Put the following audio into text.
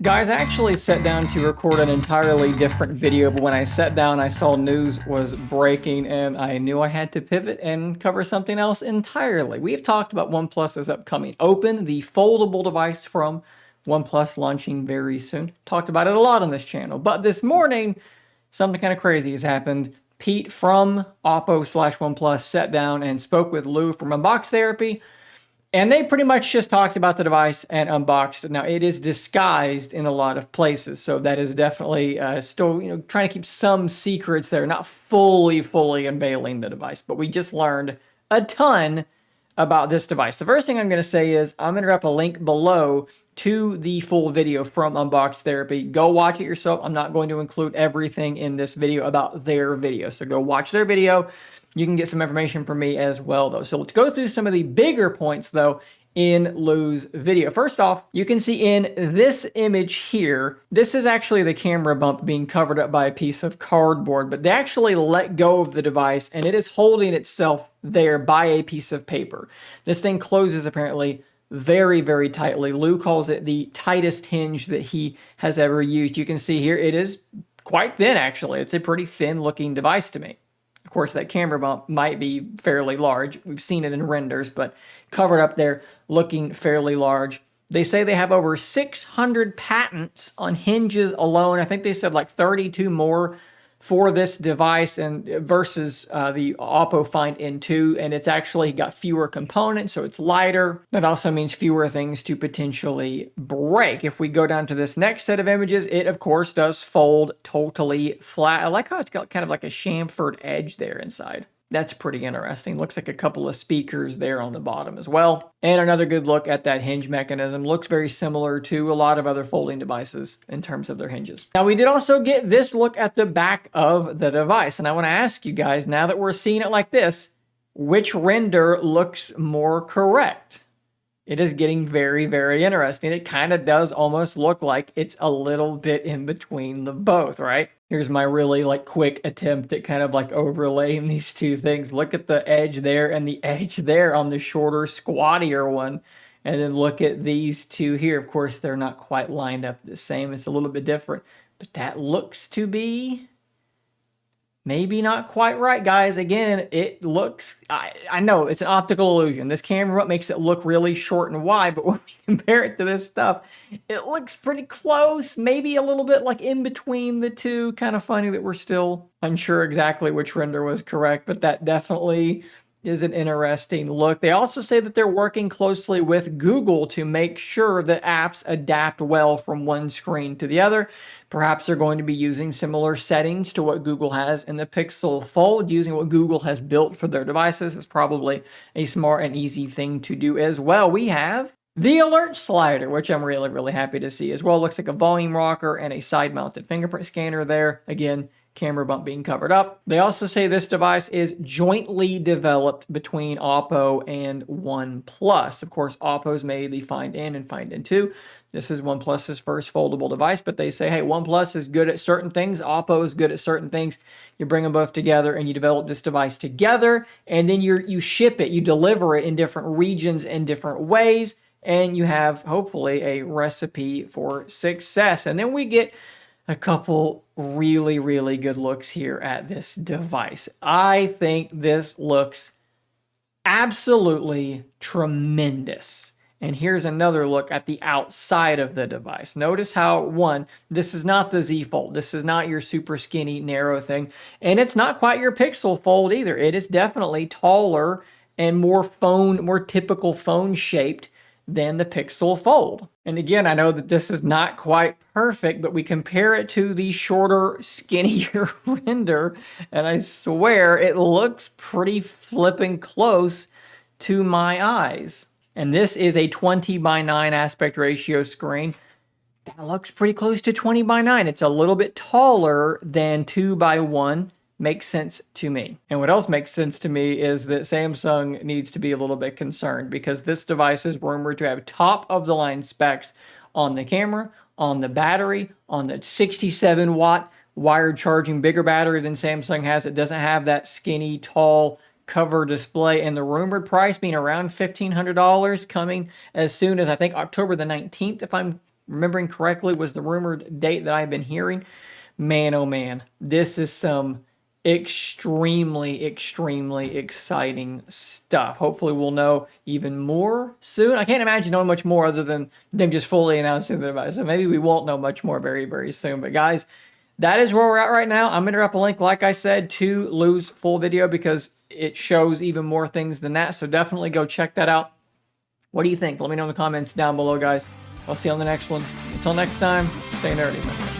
Guys, I actually sat down to record an entirely different video, but when I sat down, I saw news was breaking and I knew I had to pivot and cover something else entirely. We've talked about OnePlus's upcoming Open, the foldable device from OnePlus launching very soon. Talked about it a lot on this channel, but this morning, something kind of crazy has happened. Pete from Oppo/OnePlus sat down and spoke with Lou from Unbox Therapy. And they pretty much just talked about the device and unboxed it. Now, it is disguised in a lot of places, so that is definitely still, trying to keep some secrets there, not fully unveiling the device. But we just learned a ton about this device. The first thing I'm going to say is I'm going to drop a link below to the full video from Unbox Therapy. Go watch it yourself. I'm not going to include everything in this video about their video, so go watch their video. You can get some information from me as well, though. So let's go through some of the bigger points, though, in Lou's video. First off, you can see in this image here, this is actually the camera bump being covered up by a piece of cardboard, but they actually let go of the device and it is holding itself there by a piece of paper. This thing closes apparently very tightly. Lou calls it the tightest hinge that he has ever used. You can see here, it is quite thin, actually. It's a pretty thin looking device to me. Of course, that camera bump might be fairly large. We've seen it in renders, but covered up there looking fairly large. They say they have over 600 patents on hinges alone. I think they said like 32 more for this device and versus the Oppo Find N2, and it's actually got fewer components, so it's lighter. That also means fewer things to potentially break. If we go down to this next set of images, it of course does fold totally flat. I like how it's got kind of like a chamfered edge there inside. That's pretty interesting. Looks like a couple of speakers there on the bottom as well. And another good look at that hinge mechanism. Looks very similar to a lot of other folding devices in terms of their hinges. Now, we did also get this look at the back of the device. And I want to ask you guys, now that we're seeing it like this, which render looks more correct? It is getting very interesting. It kind of does almost look like it's a little bit in between the both, right? Here's my really quick attempt at kind of overlaying these two things. Look at the edge there and the edge there on the shorter, squattier one. And then look at these two here. Of course, they're not quite lined up the same. It's a little bit different. But that looks to be maybe not quite right, guys. Again, it looks, I know it's an optical illusion. This camera makes it look really short and wide, but when we compare it to this stuff, it looks pretty close. Maybe a little bit like in between the two. Kind of funny that we're still unsure exactly which render was correct, but that definitely is an interesting look. They also say that they're working closely with Google to make sure that apps adapt well from one screen to the other. Perhaps they're going to be using similar settings to what Google has in the Pixel Fold. Using what Google has built for their devices is probably a smart and easy thing to do as well. We have the alert slider, which I'm really happy to see as well. Looks like a volume rocker and a side-mounted fingerprint scanner there. Again, camera bump being covered up. They also say this device is jointly developed between Oppo and OnePlus. Of course, Oppo's made the Find N and Find N2. This is OnePlus's first foldable device, but they say, hey, OnePlus is good at certain things, Oppo is good at certain things. You bring them both together and you develop this device together, and then you ship it, you deliver it in different regions in different ways, and you have hopefully a recipe for success. And then we get a couple really good looks here at this device. I think this looks absolutely tremendous. And here's another look at the outside of the device. Notice how, one, this is not the Z Fold. This is not your super skinny, narrow thing. And it's not quite your Pixel Fold either. It is definitely taller and more typical phone shaped than the Pixel Fold. And again, I know that this is not quite perfect, but we compare it to the shorter, skinnier render, and I swear it looks pretty flipping close to my eyes. And this is a 20:9 aspect ratio screen. That looks pretty close to 20:9. It's a little bit taller than 2:1. Makes sense to me. And what else makes sense to me is that Samsung needs to be a little bit concerned because this device is rumored to have top of the line specs on the camera, on the battery, on the 67 watt wired charging, bigger battery than Samsung has. It doesn't have that skinny, tall cover display, and the rumored price being around $1,500, coming as soon as I think October the 19th, if I'm remembering correctly, was the rumored date that I've been hearing. Man, oh man, this is some extremely, extremely exciting stuff. Hopefully we'll know even more soon. I can't imagine knowing much more other than them just fully announcing it about it. So maybe we won't know much more very, very soon. But guys, that is where we're at right now. I'm going to drop a link, like I said, to Lou's full video because it shows even more things than that. So definitely go check that out. What do you think? Let me know in the comments down below, guys. I'll see you on the next one. Until next time, stay nerdy, man.